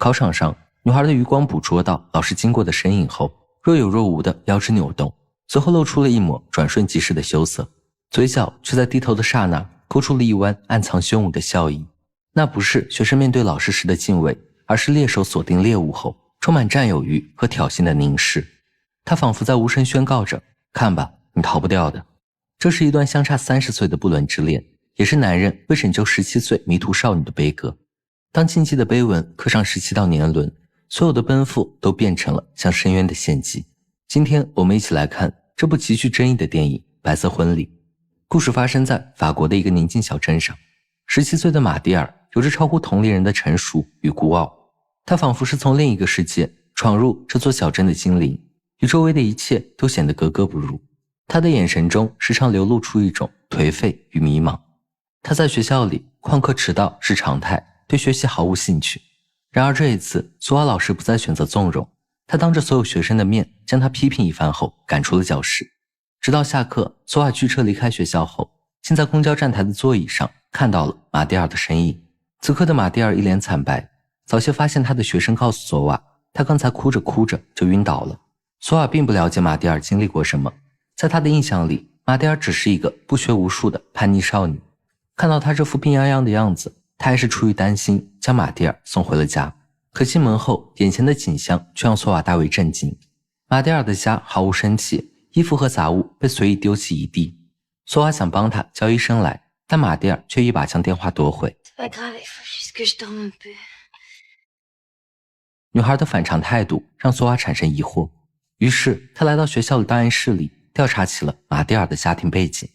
考场上，女孩的余光捕捉到老师经过的身影后，若有若无的腰肢扭动，随后露出了一抹转瞬即逝的羞涩，嘴角却在低头的刹那勾出了一弯暗藏凶武的笑意。那不是学生面对老师时的敬畏，而是猎手锁定猎物后充满占有欲和挑衅的凝视。他仿佛在无声宣告着，看吧，你逃不掉的。这是一段相差30岁的不伦之恋，也是男人为拯救17岁迷途少女的悲歌。当禁忌的碑文刻上17道年轮，所有的奔赴都变成了向深渊的献祭。今天我们一起来看这部极具争议的电影《白色婚礼》。故事发生在法国的一个宁静小镇上，17岁的马蒂尔有着超乎同龄人的成熟与孤傲，他仿佛是从另一个世界闯入这座小镇的精灵，与周围的一切都显得格格不入。他的眼神中时常流露出一种颓废与迷茫。他在学校里旷课迟到是常态，对学习毫无兴趣。然而这一次，索瓦老师不再选择纵容，他当着所有学生的面将他批评一番后赶出了教室。直到下课，索瓦驱车离开学校后，竟在公交站台的座椅上看到了马蒂尔的身影。此刻的马蒂尔一脸惨白，早些发现他的学生告诉索瓦，他刚才哭着哭着就晕倒了。索瓦并不了解马蒂尔经历过什么，在他的印象里，马蒂尔只是一个不学无术的叛逆少女。看到他这副病殃殃的样子，他还是出于担心将马蒂尔送回了家。可进门后，眼前的景象却让索瓦大为震惊。马蒂尔的家毫无生气，衣服和杂物被随意丢弃一地。索瓦想帮他叫医生来，但马蒂尔却一把将电话夺回。女孩的反常态度让索瓦产生疑惑，于是他来到学校的档案室里调查起了马蒂尔的家庭背景。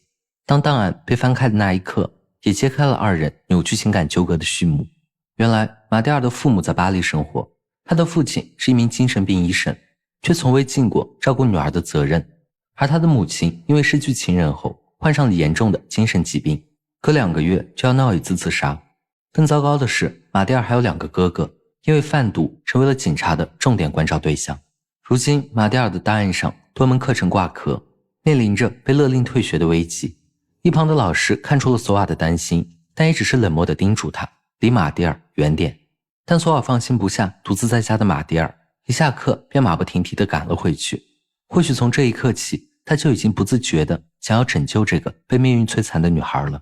当档案被翻开的那一刻，也揭开了二人扭曲情感纠葛的序幕。原来马蒂尔的父母在巴黎生活，他的父亲是一名精神病医生，却从未尽过照顾女儿的责任。而他的母亲因为失去情人后患上了严重的精神疾病，隔2个月就要闹一次自杀。更糟糕的是，马蒂尔还有2个哥哥，因为贩毒成为了警察的重点关照对象。如今马蒂尔的档案上多门课程挂科，面临着被勒令退学的危机。一旁的老师看出了索瓦的担心，但也只是冷漠地叮嘱他离马蒂尔远点。但索瓦放心不下独自在家的马蒂尔，一下课便马不停蹄地赶了回去。或许从这一刻起，他就已经不自觉地想要拯救这个被命运摧残的女孩了。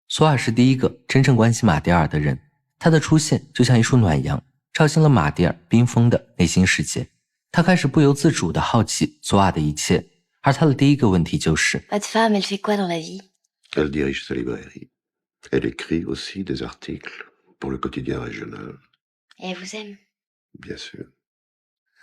索瓦是第一个真正关心马蒂尔的人，他的出现就像一束暖阳，照进了马蒂尔冰封的内心世界。他开始不由自主地好奇索瓦的一切，而他的第一个问题就是：Votre femme, elle fait quoi dans la vie? Elle dirige sa librairie. Elle écrit aussi des articles pour le quotidien régional. Et elle vous aime? Bien sûr.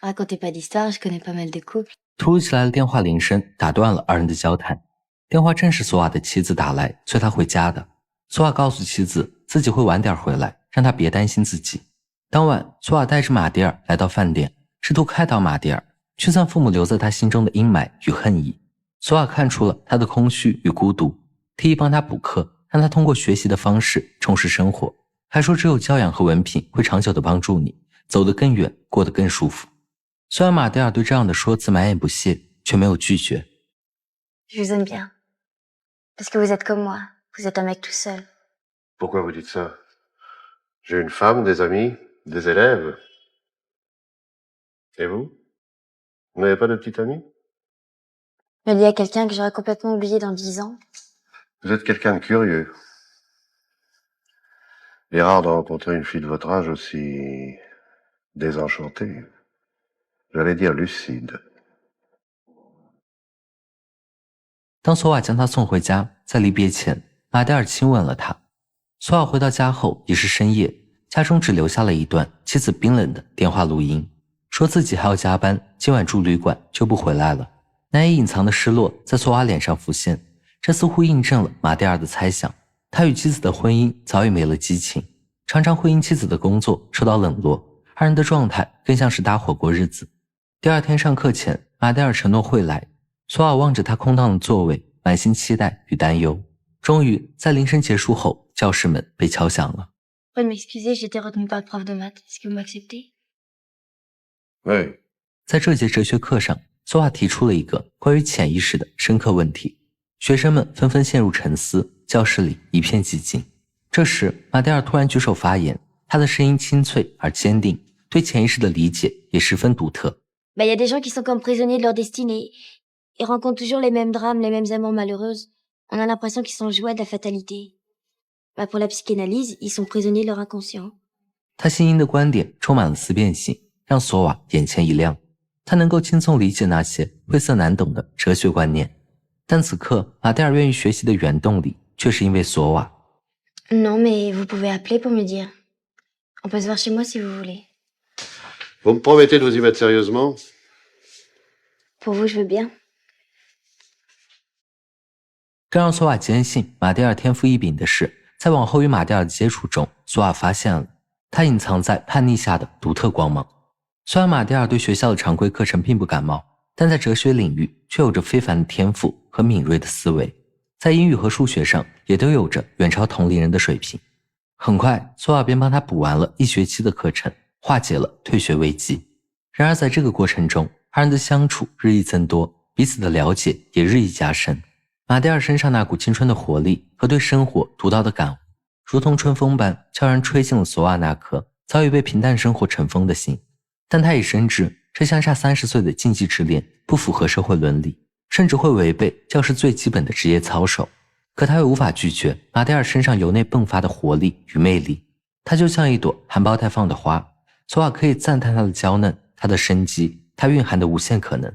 Racontez pas d'histoire, je connais pas mal de couples. 突如其来的电话铃声打断了二人的交谈。电话正是索瓦的妻子打来催他回家的。索瓦告诉妻子自己会晚点回来，让他别担心自己。当晚，索瓦带着马蒂尔来到饭店，试图开导马蒂尔，驱散父母留在他心中的阴霾与恨意。索瓦看出了他的空虚与孤独，提议帮他补课，让他通过学习的方式充实生活，还说只有教养和文凭会长久地帮助你走得更远，过得更舒服。虽然马蒂尔对这样的说辞满眼不屑，却没有拒绝。Je vous aime bien. Parce que vous êtes comme moi. Vous êtes un mec tout seul. Pourquoi vous dites ça? J'ai une femme, des amis, des élèves. Et vous? Vous n'avez pas de petite amie? Me lier à quelqu'un que j'aurais complètement oublié dans 10 ans. Vous êtes quelqu'un de curieux. Il est rare de rencontrer une fille de votre âge aussi désenchantée. J'allais dire lucide. 当索瓦将他送回家，在离别前，马蒂尔亲吻了他。索瓦回到家后已是深夜，家中只留下了一段妻子冰冷的电话录音，说自己还要加班，今晚住旅馆就不回来了。难以隐藏的失落在索瓦脸上浮现，这似乎印证了马蒂尔的猜想，他与妻子的婚姻早已没了激情，常常会因妻子的工作受到冷落，二人的状态更像是搭伙过日子。第二天上课前，马蒂尔承诺会来，索瓦望着他空荡的座位，满心期待与担忧。终于在铃声结束后，教室门被敲响了。Vous m'excusez, j'étais retenue par le prof de maths. Est-ce que vous m'acceptez? Oui. 在这节哲学课上，索瓦提出了一个关于潜意识的深刻问题，学生们纷纷陷入沉思，教室里一片寂静。这时马蒂尔突然举手发言，他的声音清脆而坚定，对潜意识的理解也十分独特。Bah, y a des gens qui sont comme prisonniers de leur destinée. Ils rencontrent toujours les mêmes drames, les mêmes amours malheureuses. On a l'impression qu'ils sont jouets de la fatalité. Bah, pour la psychanalyse, ils sont prisonniers de leur inconscient. 他新颖的观点充满了思辨性，让索瓦眼前一亮。他能够轻松理解那些晦涩难懂的哲学观念，但此刻马蒂尔愿意学习的原动力却是因为索瓦。Non, mais vous pouvez appeler pour me dire. On peut se voir chez moi si vous voulez. Vous me promettez de vous y mettre sérieusement? Pour vous, je veux bien. 更让索瓦坚信马蒂尔天赋异禀的是，在往后与马蒂尔的接触中，索瓦发现了他隐藏在叛逆下的独特光芒。虽然马蒂尔对学校的常规课程并不感冒，但在哲学领域却有着非凡的天赋和敏锐的思维，在英语和数学上也都有着远超同龄人的水平。很快，索瓦便帮他补完了1学期的课程，化解了退学危机。然而在这个过程中，二人的相处日益增多，彼此的了解也日益加深。马蒂尔身上那股青春的活力和对生活独到的感悟，如同春风般悄然吹进了索瓦那颗早已被平淡生活尘封的心。但他也深知这相差30岁的禁忌之恋不符合社会伦理，甚至会违背教师最基本的职业操守。可他又无法拒绝马蒂尔身上由内迸发的活力与魅力。他就像一朵含苞待放的花，索瓦可以赞叹它的娇嫩，它的生机，它蕴含的无限可能。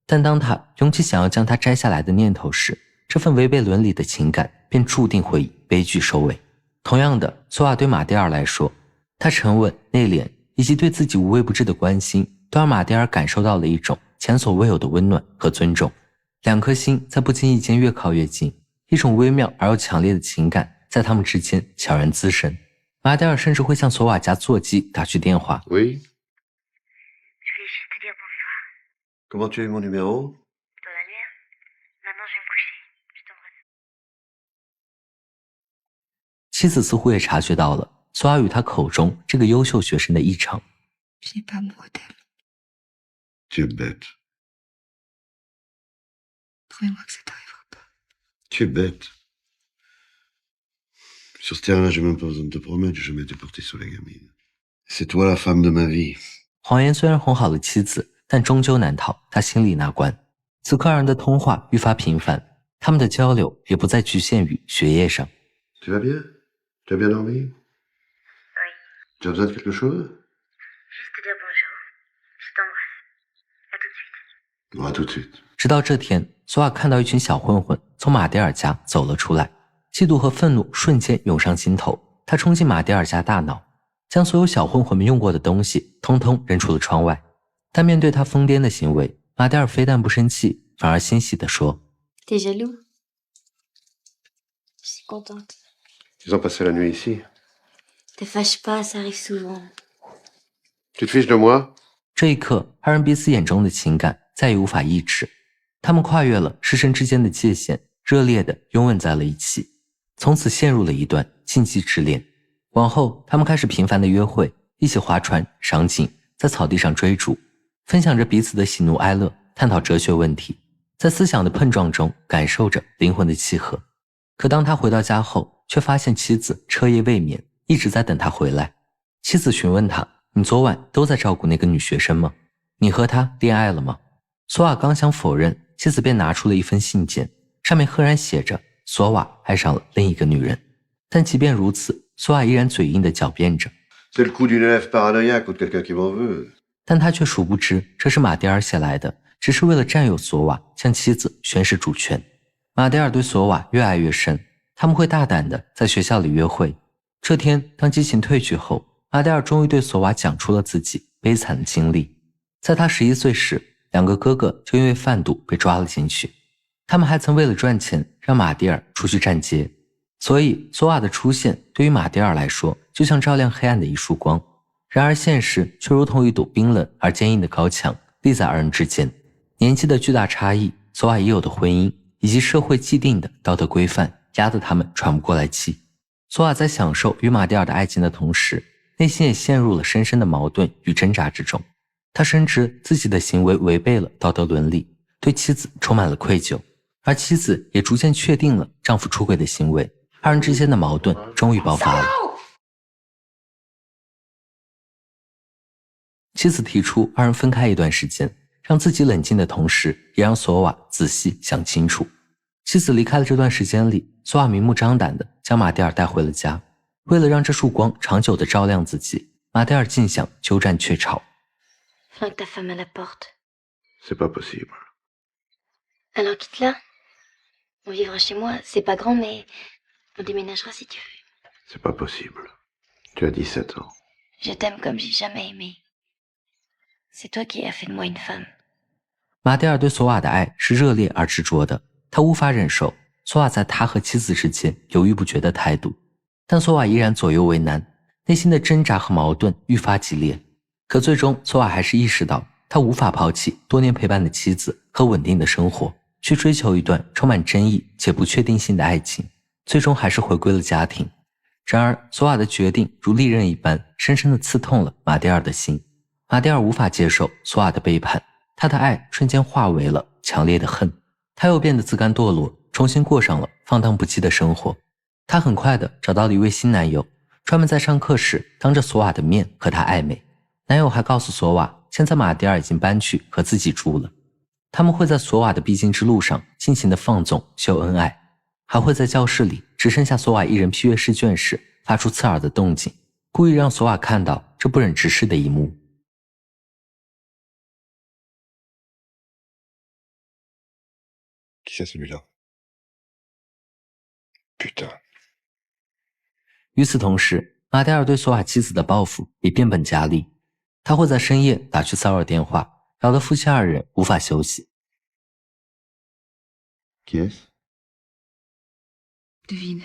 但当他涌起想要将它摘下来的念头时，这份违背伦理的情感便注定会以悲剧收尾。同样的，索瓦对马蒂尔来说，他沉稳内敛以及对自己无微不至的关心，都让马蒂尔感受到了一种前所未有的温暖和尊重。两颗心在不经意间越靠越近，一种微妙而又强烈的情感在他们之间悄然滋生。马蒂尔甚至会向索瓦家座机打去电话。Oui? Je voulais juste te dire bonsoir. Comment tu as eu mon numéro? Dans l'annuaire. Maintenant, je vais me coucher. Je t'embrasse. 妻子似乎也察觉到了索瓦与他口中这个优秀学生的异常。Je n'ai pas amoureux d'elle. Tu es bête. Promets-moi que ça t'arrivera pas. Tu es bête. Sur ce terrain-là, j'ai même pas besoin de te promettre, j'ai jamais été porté sur les gamines. C'est toi la femme de ma vie. 谎言虽然哄好了妻子，但终究难逃他心里那关。此刻二人的通话愈发频繁，他们的交流也不再局限于学业上。Tu vas bien? Tu as bien dormi? Oui. Tu as besoin de quelque chose? Juste te dire bonjour. Je t'embrasse. À tout de suite. Bon, à tout de suite. 直到这天，索瓦看到一群小混混从马蒂尔家走了出来，嫉妒和愤怒瞬间涌上心头。他冲进马蒂尔家大闹，将所有小混混们用过的东西通通扔出了窗外。但面对他疯癫的行为，马蒂尔非但不生气，反而欣喜地说： T'es jaloux? Je suis contente. Ils ont passé la nuit ici. Te fâche pas, ça arrive souvent. Tu te fiches de moi? 这一刻，二人彼此眼中的情感再也无法抑制，他们跨越了师生之间的界限，热烈地拥吻在了一起，从此陷入了一段禁忌之恋。往后，他们开始频繁的约会，一起划船、赏景，在草地上追逐，分享着彼此的喜怒哀乐，探讨哲学问题，在思想的碰撞中感受着灵魂的契合。可当他回到家后，却发现妻子彻夜未眠，一直在等他回来。妻子询问他：你昨晚都在照顾那个女学生吗？你和她恋爱了吗？索瓦刚想否认，妻子便拿出了一份信件，上面赫然写着索瓦爱上了另一个女人。但即便如此，索瓦依然嘴硬地狡辩着。C'est le coup d'une élève paranoïaque ou de quelqu'un qui m'en veut. 但他却殊不知，这是马蒂尔写来的，只是为了占有索瓦，向妻子宣示主权。马蒂尔对索瓦越爱越深，他们会大胆地在学校里约会。这天，当激情褪去后，马蒂尔终于对索瓦讲出了自己悲惨的经历。在他11岁时，两个哥哥就因为贩毒被抓了进去。他们还曾为了赚钱让马蒂尔出去站街。所以索瓦的出现对于马蒂尔来说，就像照亮黑暗的一束光。然而现实却如同一堵冰冷而坚硬的高墙，立在二人之间。年纪的巨大差异，索瓦已有的婚姻，以及社会既定的道德规范，压得他们喘不过来气。索瓦在享受与马蒂尔的爱情的同时，内心也陷入了深深的矛盾与挣扎之中。他深知自己的行为违背了道德伦理，对妻子充满了愧疚，而妻子也逐渐确定了丈夫出轨的行为。二人之间的矛盾终于爆发了。妻子提出二人分开一段时间，让自己冷静的同时，也让索瓦仔细想清楚。妻子离开了这段时间里，索瓦明目张胆地将马蒂尔带回了家。为了让这束光长久地照亮自己，马蒂尔竟想鸠占鹊巢。Flingue ta femme à la porte. C'est pas possible. Alors quitte-la. On vivra chez moi, c'est pas grand, mais on déménagera si tu veux. C'est pas possible. Tu as 17 ans. Je t'aime comme j'ai jamais aimé. C'est toi qui as fait de moi une femme. 马蒂尔对索瓦的爱是热烈而执着的，他无法忍受索瓦在他和妻子之间犹豫不决的态度，但索瓦依然左右为难，内心的挣扎和矛盾愈发激烈。可最终索瓦还是意识到，他无法抛弃多年陪伴的妻子和稳定的生活，去追求一段充满争议且不确定性的爱情，最终还是回归了家庭。然而索瓦的决定如利刃一般，深深地刺痛了马蒂尔的心。马蒂尔无法接受索瓦的背叛，他的爱瞬间化为了强烈的恨，他又变得自甘堕落，重新过上了放荡不羁的生活。他很快地找到了一位新男友，专门在上课时当着索瓦的面和他暧昧。男友还告诉索瓦，现在马蒂尔已经搬去和自己住了，他们会在索瓦的必经之路上尽情的放纵秀恩爱，还会在教室里只剩下索瓦一人批阅试卷时发出刺耳的动静，故意让索瓦看到这不忍直视的一幕。Qui c'est celui-là? Putain. 与此同时，马蒂尔对索瓦妻子的报复也变本加厉，他会在深夜打去骚扰电话，扰得夫妻二人无法休息。Qui est-ce? Devine.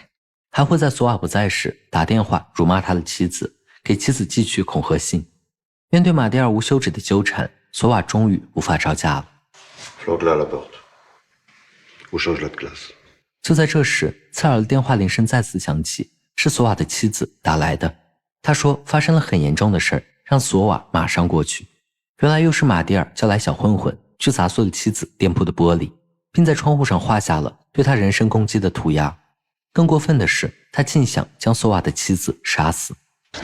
还会在索瓦不在时打电话辱骂他的妻子，给妻子寄去恐吓信。面对马蒂尔无休止的纠缠，索瓦终于无法招架了。Flanque-la à la porte. Ou change-la de classe. 就在这时，刺耳的电话铃声再次响起，是索瓦的妻子打来的。他说发生了很严重的事儿，让索瓦马上过去。原来又是马蒂尔叫来小混混，去砸碎了妻子店铺的玻璃，并在窗户上画下了对他人身攻击的涂鸦。更过分的是，他竟想将索瓦的妻子杀死。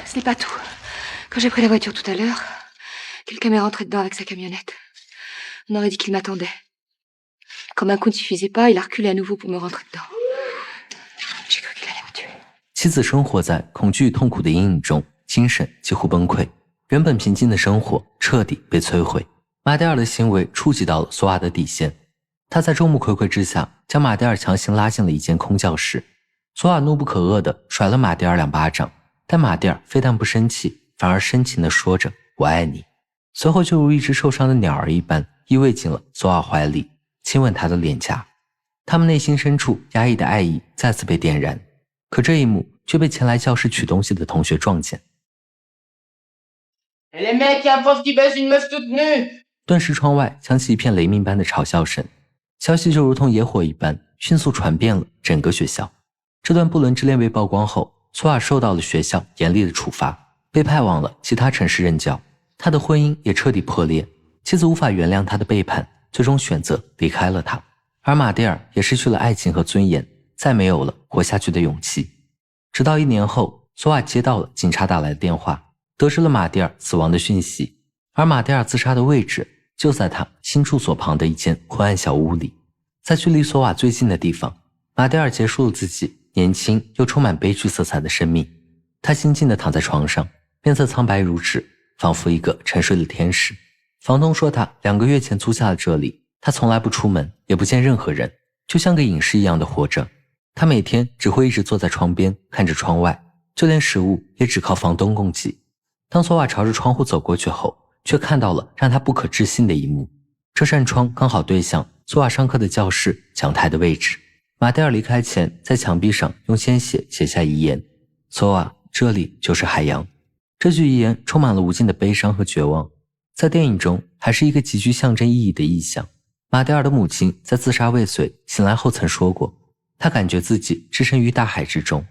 Ce n'est pas tout. Quand j'ai pris la voiture tout à l'heure, quelqu'un m'est rentré dedans avec sa camionnette. On aurait dit qu'il m'attendait. Quand un coup ne suffisait pas, il a reculé à nouveau pour me rentrer dedans. J'ai cru qu'il allait me tuer. 妻子生活在恐惧与痛苦的阴影中，精神几乎崩溃，原本平静的生活彻底被摧毁。马蒂尔的行为触及到了索瓦的底线，他在众目睽睽之下将马蒂尔强行拉进了一间空教室。索瓦怒不可遏地甩了马蒂尔2巴掌，但马蒂尔非但不生气，反而深情地说着我爱你，随后就如一只受伤的鸟儿一般依偎进了索瓦怀里，亲吻他的脸颊。他们内心深处压抑的爱意再次被点燃，可这一幕却被前来教室取东西的同学撞见。顿时窗外响起一片雷鸣般的嘲笑声，消息就如同野火一般迅速传遍了整个学校。这段不伦之恋被曝光后，索瓦受到了学校严厉的处罚，被派往了其他城市任教。他的婚姻也彻底破裂，妻子无法原谅他的背叛，最终选择离开了他。而马蒂尔也失去了爱情和尊严，再没有了活下去的勇气。直到1年后，索瓦接到了警察打来的电话，得知了马蒂尔死亡的讯息，而马蒂尔自杀的位置就在他新住所旁的一间昏暗小屋里。在距离索瓦最近的地方，马蒂尔结束了自己年轻又充满悲剧色彩的生命。他静静地躺在床上，面色苍白如纸，仿佛一个沉睡的天使。房东说他2个月前租下了这里，他从来不出门，也不见任何人，就像个隐士一样的活着。他每天只会一直坐在窗边看着窗外，就连食物也只靠房东供给。当索瓦朝着窗户走过去后，却看到了让他不可置信的一幕。这扇窗刚好对向索瓦上课的教室讲台的位置。马蒂尔离开前在墙壁上用鲜血写下遗言：索瓦，这里就是海洋。这句遗言充满了无尽的悲伤和绝望，在电影中还是一个极具象征意义的意象。马蒂尔的母亲在自杀未遂醒来后曾说过，她感觉自己置身于大海之中。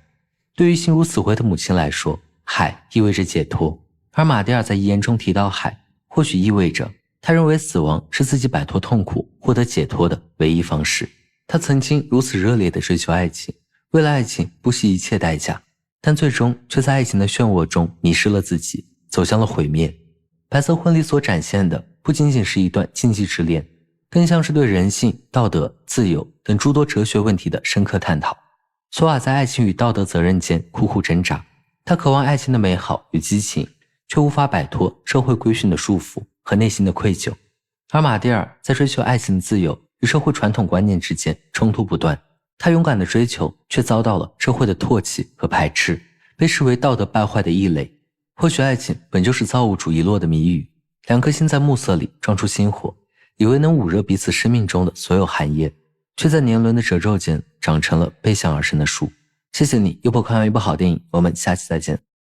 对于心如死灰的母亲来说，海意味着解脱，而马蒂尔在遗言中提到海，或许意味着他认为死亡是自己摆脱痛苦获得解脱的唯一方式。他曾经如此热烈地追求爱情，为了爱情不惜一切代价，但最终却在爱情的漩涡中迷失了自己，走向了毁灭。白色婚礼所展现的不仅仅是一段禁忌之恋，更像是对人性、道德、自由等诸多哲学问题的深刻探讨。索瓦在爱情与道德责任间苦苦挣扎，他渴望爱情的美好与激情，却无法摆脱社会规训的束缚和内心的愧疚。而马蒂尔在追求爱情的自由与社会传统观念之间冲突不断，他勇敢的追求却遭到了社会的唾弃和排斥，被视为道德败坏的异类。或许爱情本就是造物主遗落的谜语，两颗心在暮色里撞出星火，以为能捂热彼此生命中的所有寒夜，却在年轮的褶皱间长成了背向而生的树。谢谢你又陪我看完一部好电影，我们下期再见。